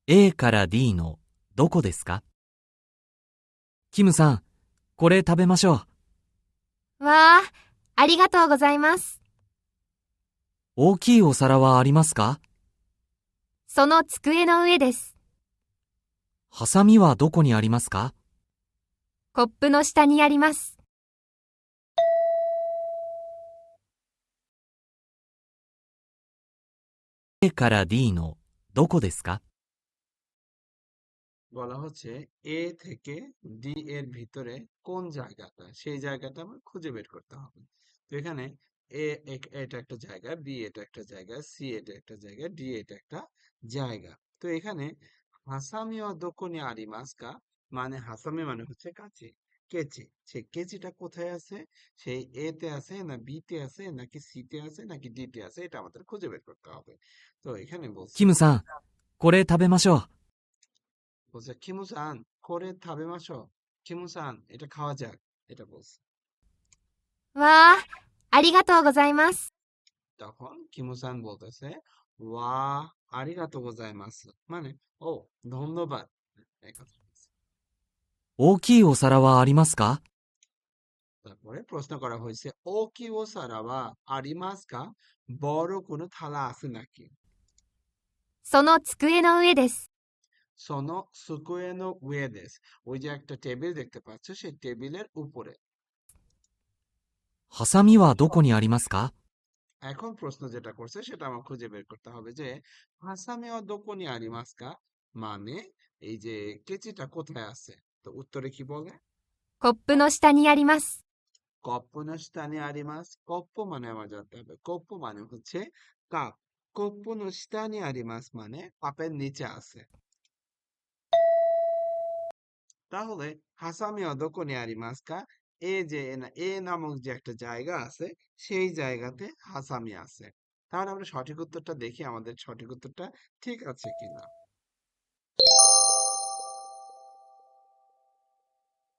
A から D のどこですか？キムさん、これ食べましょう。わあ、ありがとうございます。大きいお皿はありますか？その机の上です。ハサミはどこにありますか？コップの下にあります。A から D のどこですか？বলা হচ্ছে এ থেকে D এর ভিতরে কোন জায়গাটা সেই জায়গাটা আমার খুঁজে বের করতে হবে। তো এখানে এটা একটা জায়গা, বি এটা একটা জায়গা, সি এটা একটা জায়গা, ডি এটা একটা জায়গা। তো এখানে হাসামি ও দোকানে আরিমাস্কা মানে হাসামি মানে হচ্ছে কাঁচি, কেচি। সেই কেচিটা কোথায় আছে? সেই এ তে আছে না বি তে আছে নাকি সি তে আছে নাকি ডি তে আছে, এটা আমাদের খুঁজে বের করতে হবে। তো এখানে বলছে, キムさん、これ食べましょう。কিমু-সান করে খাবে মাসো, কিমু-সান এটা খাওয়া যাক, এটা বলছে। わあ、ありがとうございます。তখন কিমু-সান বলতেছে ওয়া আরিগাতো গোজাইমাসু মানে ও ধন্যবাদ, এই কথা বলছে। 大きいお皿はありますか？ তারপরে প্রশ্ন করা হয়েছে ও কি ও সারাবা আরিমাসকা, বড় কোনো থালা আছে নাকি? その机の上です。সোনো সুকুয়েনো উয়েদেস, ওই যে একটা টেবিল দেখতে পাচ্ছ সেই টেবিলের উপরে। ハサミはどこにありますか？ এখন প্রশ্ন যেটা করছে সেটা আমার খুঁজে বের করতে হবে যে হাসামি ও দোকনি আরিমাস্কা মানে এই যে কেচিটা কোথায় আছে। তো উত্তরে কি বলে? コップの下にあります。কপ্পনো স্থানে আরিমাস, কপ্প মানে আমার জানতে হবে, কপ্প মানে হচ্ছে কাপ, কপ্পনো স্থানে আরিমাস মানে কাপের নিচে আছে। তাহলে হাসামি ও দোকনি আরিমাস্কা, এ যে এ নামক যে একটা জায়গা আছে সেই জায়গাতে হাসামি আছে। তাহলে আমরা সঠিক উত্তরটা দেখি আমাদের সঠিক উত্তরটা ঠিক আছে কিনা।